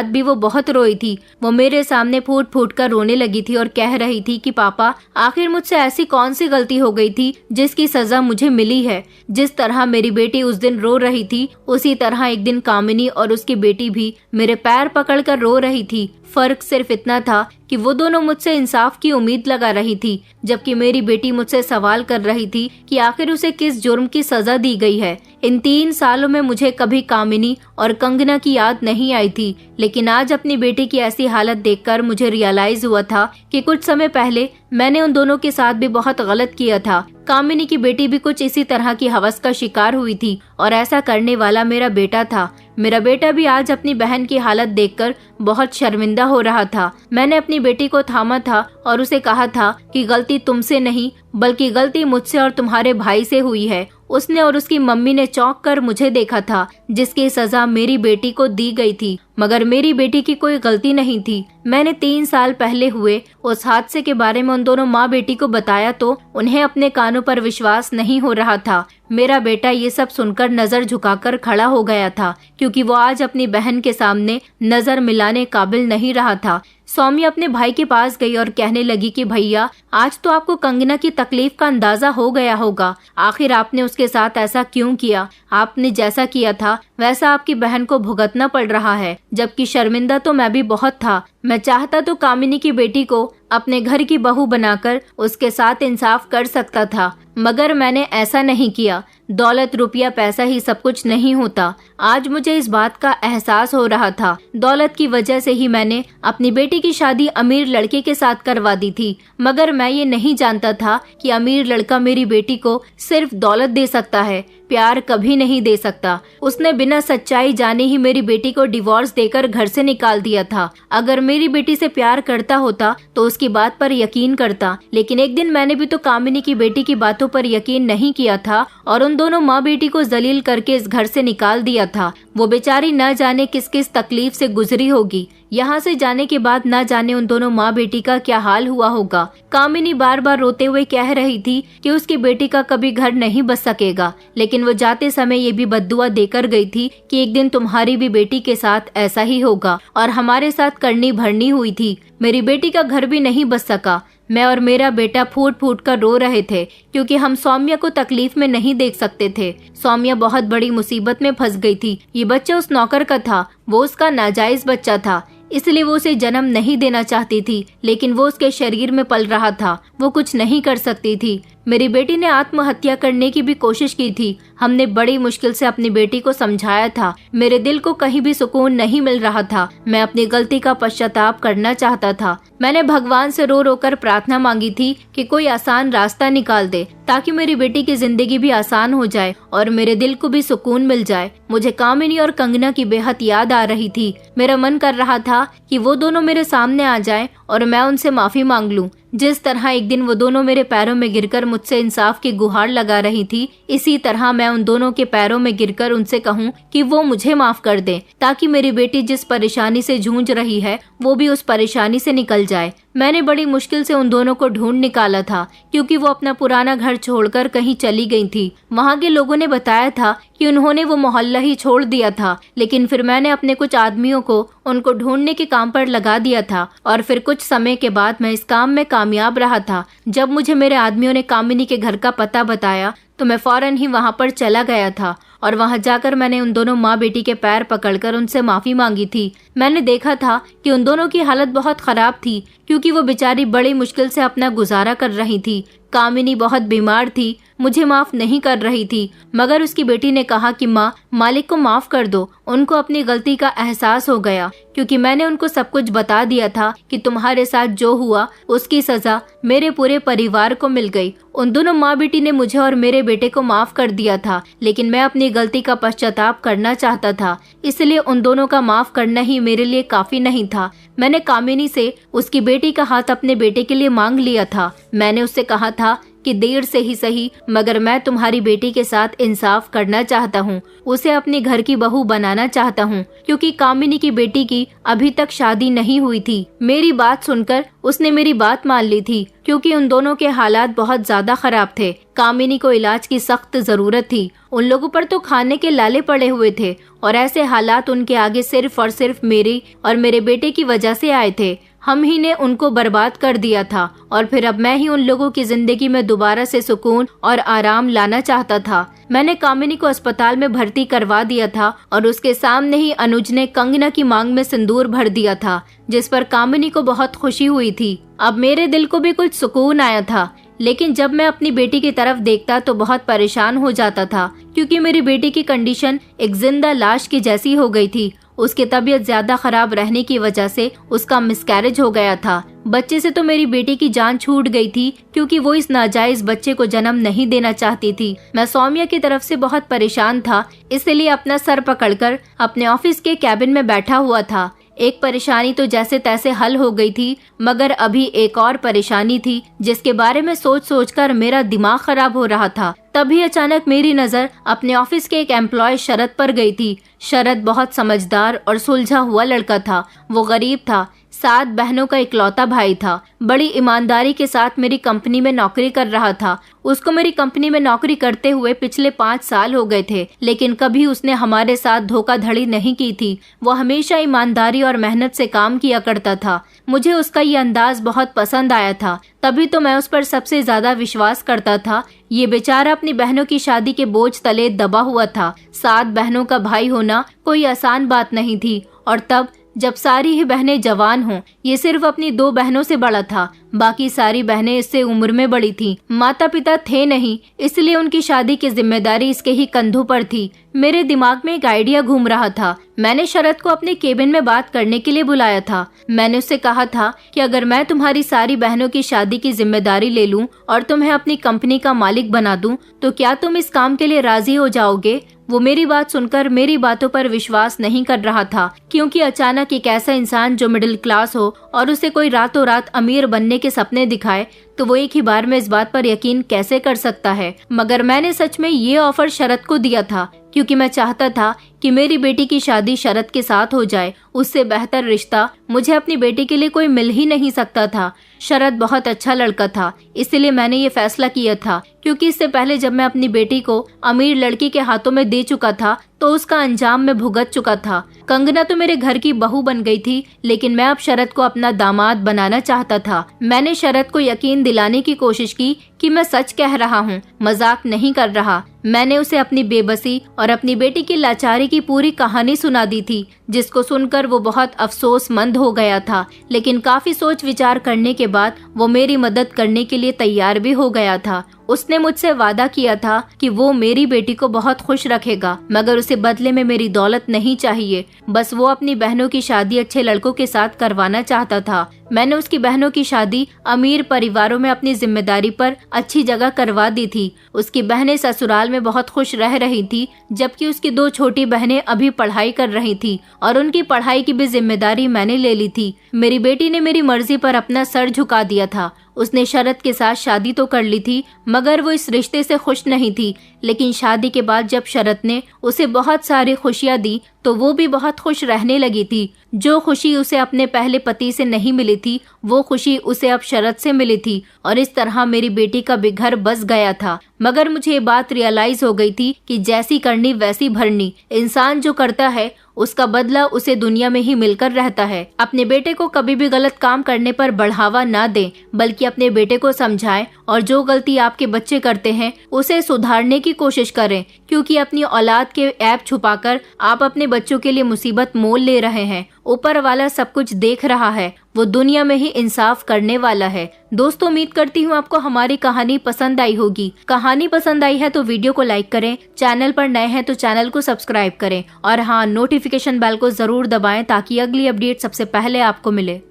भी वो बहुत रोई थी। वो मेरे सामने फूट फूट कर रोने लगी थी और कह रही थी कि पापा, आखिर मुझसे ऐसी कौन सी गलती हो गई थी जिसकी सजा मुझे मिली है। जिस तरह मेरी बेटी उस दिन रो रही थी, उसी तरह एक दिन कामिनी और उसकी बेटी भी मेरे पैर पकड़कर रो रही थी। फर्क सिर्फ इतना था कि वो दोनों मुझसे इंसाफ की उम्मीद लगा रही थी, जबकि मेरी बेटी मुझसे सवाल कर रही थी कि आखिर उसे किस जुर्म की सजा दी गई है। इन 3 सालों में मुझे कभी कामिनी और कंगना की याद नहीं आई थी, लेकिन आज अपनी बेटी की ऐसी हालत देखकर मुझे रियलाइज हुआ था कि कुछ समय पहले मैंने उन दोनों के साथ भी बहुत गलत किया था। कामिनी की बेटी भी कुछ इसी तरह की हवस का शिकार हुई थी और ऐसा करने वाला मेरा बेटा था। मेरा बेटा भी आज अपनी बहन की हालत देखकर बहुत शर्मिंदा हो रहा था। मैंने अपनी बेटी को थामा था और उसे कहा था कि गलती तुमसे नहीं, बल्कि गलती मुझसे और तुम्हारे भाई से हुई है। उसने और उसकी मम्मी ने चौंक कर मुझे देखा था, जिसकी सजा मेरी बेटी को दी गई थी। मगर मेरी बेटी की कोई गलती नहीं थी। मैंने 3 साल पहले हुए उस हादसे के बारे में उन दोनों माँ बेटी को बताया तो उन्हें अपने कानों पर विश्वास नहीं हो रहा था। मेरा बेटा ये सब सुनकर नजर झुकाकर खड़ा हो गया था, क्योंकि वो आज अपनी बहन के सामने नजर मिलाने काबिल नहीं रहा था। सौम्या अपने भाई के पास गई और कहने लगी कि भैया, आज तो आपको कंगना की तकलीफ का अंदाजा हो गया होगा। आखिर आपने उसके साथ ऐसा क्यों किया? आपने जैसा किया था वैसा आपकी बहन को भुगतना पड़ रहा है, जबकि शर्मिंदा तो मैं भी बहुत था। मैं चाहता तो कामिनी की बेटी को अपने घर की बहू बनाकर उसके साथ इंसाफ कर सकता था, मगर मैंने ऐसा नहीं किया। दौलत, रुपया, पैसा ही सब कुछ नहीं होता। आज मुझे इस बात का एहसास हो रहा था। दौलत की वजह से ही मैंने अपनी बेटी की शादी अमीर लड़के के साथ करवा दी थी, मगर मैं ये नहीं जानता था कि अमीर लड़का मेरी बेटी को सिर्फ दौलत दे सकता है, प्यार कभी नहीं दे सकता। उसने बिना सच्चाई जाने ही मेरी बेटी को डिवोर्स देकर घर से निकाल दिया था। अगर मेरी बेटी से प्यार करता होता तो उसकी बात पर यकीन करता, लेकिन एक दिन मैंने भी तो कामिनी की बेटी की बातों पर यकीन नहीं किया था और उन दोनों माँ बेटी को जलील करके इस घर से निकाल दिया था। वो बेचारी न जाने किस किस तकलीफ से गुजरी होगी। यहाँ से जाने के बाद न जाने उन दोनों माँ बेटी का क्या हाल हुआ होगा। कामिनी बार बार रोते हुए कह रही थी कि उसकी बेटी का कभी घर नहीं बस सकेगा, लेकिन वो जाते समय ये भी बद्दुआ देकर गई थी कि एक दिन तुम्हारी भी बेटी के साथ ऐसा ही होगा, और हमारे साथ करनी भरनी हुई थी। मेरी बेटी का घर भी नहीं बस सका। मैं और मेरा बेटा फूट फूट कर रो रहे थे, क्योंकि हम सौम्या को तकलीफ में नहीं देख सकते थे। सौम्या बहुत बड़ी मुसीबत में फंस गई थी। ये बच्चा उस नौकर का था, वो उसका नाजायज बच्चा था, इसलिए वो उसे जन्म नहीं देना चाहती थी, लेकिन वो उसके शरीर में पल रहा था। वो कुछ नहीं कर सकती थी। मेरी बेटी ने आत्महत्या करने की भी कोशिश की थी। हमने बड़ी मुश्किल से अपनी बेटी को समझाया था। मेरे दिल को कहीं भी सुकून नहीं मिल रहा था। मैं अपनी गलती का पश्चाताप करना चाहता था। मैंने भगवान से रो रो कर प्रार्थना मांगी थी कि कोई आसान रास्ता निकाल दे, ताकि मेरी बेटी की जिंदगी भी आसान हो जाए और मेरे दिल को भी सुकून मिल जाए। मुझे कामिनी और कंगना की बेहद याद आ रही थी। मेरा मन कर रहा था कि वो दोनों मेरे सामने आ जाएं और मैं उनसे माफी मांग लूं। जिस तरह एक दिन वो दोनों मेरे पैरों में गिरकर मुझसे इंसाफ की गुहार लगा रही थी, इसी तरह मैं उन दोनों के पैरों में गिरकर उनसे कहूं कि वो मुझे माफ कर दें, ताकि मेरी बेटी जिस परेशानी से जूझ रही है वो भी उस परेशानी से निकल जाए। मैंने बड़ी मुश्किल से उन दोनों को ढूंढ निकाला था, क्योंकि वो अपना पुराना घर छोड़कर कहीं चली गई थी। वहाँ के लोगों ने बताया था कि उन्होंने वो मोहल्ला ही छोड़ दिया था, लेकिन फिर मैंने अपने कुछ आदमियों को उनको ढूंढने के काम पर लगा दिया था, और फिर कुछ समय के बाद मैं इस काम में कामयाब रहा था। जब मुझे मेरे आदमियों ने कामिनी के घर का पता बताया तो मैं फौरन ही वहाँ पर चला गया था, और वहाँ जाकर मैंने उन दोनों माँ बेटी के पैर पकड़कर उनसे माफी मांगी थी। मैंने देखा था कि उन दोनों की हालत बहुत खराब थी, क्योंकि वो बेचारी बड़ी मुश्किल से अपना गुजारा कर रही थी। कामिनी बहुत बीमार थी, मुझे माफ नहीं कर रही थी, मगर उसकी बेटी ने कहा कि माँ, मालिक को माफ कर दो। उनको अपनी गलती का एहसास हो गया, क्योंकि मैंने उनको सब कुछ बता दिया था कि तुम्हारे साथ जो हुआ उसकी सजा मेरे पूरे परिवार को मिल गई। उन दोनों माँ बेटी ने मुझे और मेरे बेटे को माफ कर दिया था, लेकिन मैं अपनी गलती का पश्चाताप करना चाहता था, इसलिए उन दोनों का माफ करना ही मेरे लिए काफी नहीं था। मैंने कामिनी से उसकी बेटी का हाथ अपने बेटे के लिए मांग लिया था। मैंने उससे कहा था कि देर से ही सही, मगर मैं तुम्हारी बेटी के साथ इंसाफ करना चाहता हूँ, उसे अपने घर की बहू बनाना चाहता हूँ, क्योंकि कामिनी की बेटी की अभी तक शादी नहीं हुई थी। मेरी बात सुनकर उसने मेरी बात मान ली थी, क्योंकि उन दोनों के हालात बहुत ज्यादा खराब थे। कामिनी को इलाज की सख्त जरूरत थी। उन लोगों पर तो खाने के लाले पड़े हुए थे, और ऐसे हालात उनके आगे सिर्फ और सिर्फ मेरी और मेरे बेटे की वजह से आए थे। हम ही ने उनको बर्बाद कर दिया था, और फिर अब मैं ही उन लोगों की जिंदगी में दोबारा से सुकून और आराम लाना चाहता था। मैंने कामिनी को अस्पताल में भर्ती करवा दिया था, और उसके सामने ही अनुज ने कंगना की मांग में सिंदूर भर दिया था, जिस पर कामिनी को बहुत खुशी हुई थी। अब मेरे दिल को भी कुछ सुकून आया था, लेकिन जब मैं अपनी बेटी की तरफ देखता तो बहुत परेशान हो जाता था, क्योंकि मेरी बेटी की कंडीशन एक जिंदा लाश की जैसी हो गई थी। उसकी तबीयत ज्यादा खराब रहने की वजह से उसका मिसकैरेज हो गया था। बच्चे से तो मेरी बेटी की जान छूट गई थी, क्योंकि वो इस नाजायज बच्चे को जन्म नहीं देना चाहती थी। मैं सौम्या की तरफ से बहुत परेशान था, इसलिए अपना सर पकड़कर अपने ऑफिस के कैबिन में बैठा हुआ था। एक परेशानी तो जैसे तैसे हल हो गई थी, मगर अभी एक और परेशानी थी, जिसके बारे में सोच सोचकर मेरा दिमाग खराब हो रहा था। तभी अचानक मेरी नजर अपने ऑफिस के एक एम्प्लॉय शरद पर गई थी। शरद बहुत समझदार और सुलझा हुआ लड़का था। वो गरीब था, 7 बहनों का इकलौता भाई था। बड़ी ईमानदारी के साथ मेरी कंपनी में नौकरी कर रहा था। उसको मेरी कंपनी में नौकरी करते हुए पिछले 5 साल हो गए थे, लेकिन कभी उसने हमारे साथ धोखाधड़ी नहीं की थी। वो हमेशा ईमानदारी और मेहनत से काम किया करता था। मुझे उसका ये अंदाज बहुत पसंद आया था, तभी तो मैं उस पर सबसे ज्यादा विश्वास करता था। ये बेचारा अपनी बहनों की शादी के बोझ तले दबा हुआ था। 7 बहनों का भाई होना कोई आसान बात नहीं थी, और तब जब सारी ही बहनें जवान हों। ये सिर्फ अपनी 2 बहनों से बड़ा था, बाकी सारी बहनें इससे उम्र में बड़ी थी। माता पिता थे नहीं, इसलिए उनकी शादी की जिम्मेदारी इसके ही कंधों पर थी। मेरे दिमाग में एक आइडिया घूम रहा था। मैंने शरद को अपने केबिन में बात करने के लिए बुलाया था। मैंने उससे कहा था कि अगर मैं तुम्हारी सारी बहनों की शादी की जिम्मेदारी ले लूं और तुम्हें अपनी कंपनी का मालिक बना दूं, तो क्या तुम इस काम के लिए राजी हो जाओगे? वो मेरी बात सुनकर मेरी बातों पर विश्वास नहीं कर रहा था, क्योंकि अचानक एक ऐसा इंसान जो मिडिल क्लास हो और उसे कोई रातों रात अमीर बनने के सपने दिखाए, तो वो एक ही बार में इस बात पर यकीन कैसे कर सकता है। मगर मैंने सच में ये ऑफर शरद को दिया था, क्योंकि मैं चाहता था कि मेरी बेटी की शादी शरद के साथ हो जाए। उससे बेहतर रिश्ता मुझे अपनी बेटी के लिए कोई मिल ही नहीं सकता था। शरद बहुत अच्छा लड़का था, इसलिए मैंने ये फैसला किया था, क्योंकि इससे पहले जब मैं अपनी बेटी को अमीर लड़की के हाथों में दे चुका था तो उसका अंजाम मैं भुगत चुका था। कंगना तो मेरे घर की बहू बन गई थी, लेकिन मैं अब शरद को अपना दामाद बनाना चाहता था। मैंने शरद को यकीन दिलाने की कोशिश की कि मैं सच कह रहा हूँ, मजाक नहीं कर रहा। मैंने उसे अपनी बेबसी और अपनी बेटी की लाचारी की पूरी कहानी सुना दी थी, जिसको सुनकर वो बहुत अफसोसमंद हो गया था। लेकिन काफी सोच विचार करने के बाद वो मेरी मदद करने के लिए तैयार भी हो गया था। उसने मुझसे वादा किया था कि वो मेरी बेटी को बहुत खुश रखेगा, मगर उसे बदले में मेरी दौलत नहीं चाहिए। बस वो अपनी बहनों की शादी अच्छे लड़कों के साथ करवाना चाहता था। मैंने उसकी बहनों की शादी अमीर परिवारों में अपनी जिम्मेदारी पर अच्छी जगह करवा दी थी। उसकी बहनें ससुराल में बहुत खुश रह रही थी, जबकि उसकी 2 छोटी बहनें अभी पढ़ाई कर रही थी, और उनकी पढ़ाई की भी जिम्मेदारी मैंने ले ली थी। मेरी बेटी ने मेरी मर्जी पर अपना सर झुका दिया था। उसने शरद के साथ शादी तो कर ली थी, मगर वो इस रिश्ते से खुश नहीं थी। लेकिन शादी के बाद जब शरद ने उसे बहुत सारी खुशियां दी, तो वो भी बहुत खुश रहने लगी थी। जो खुशी उसे अपने पहले पति से नहीं मिली थी, वो खुशी उसे अब शरद से मिली थी, और इस तरह मेरी बेटी का भी घर बस गया था। मगर मुझे ये बात रियलाइज हो गई थी कि जैसी करनी वैसी भरनी। इंसान जो करता है उसका बदला उसे दुनिया में ही मिलकर रहता है। अपने बेटे को कभी भी गलत काम करने पर बढ़ावा ना दें, बल्कि अपने बेटे को समझाएं, और जो गलती आपके बच्चे करते हैं उसे सुधारने की कोशिश करें, क्योंकि अपनी औलाद के ऐब छुपाकर आप अपने बच्चों के लिए मुसीबत मोल ले रहे हैं। ऊपर वाला सब कुछ देख रहा है, वो दुनिया में ही इंसाफ करने वाला है। दोस्तों, उम्मीद करती हूँ आपको हमारी कहानी पसंद आई होगी। कहानी पसंद आई है तो वीडियो को लाइक करें, चैनल पर नए हैं तो चैनल को सब्सक्राइब करें, और हाँ, नोटिफिकेशन बेल को जरूर दबाएं ताकि अगली अपडेट सबसे पहले आपको मिले।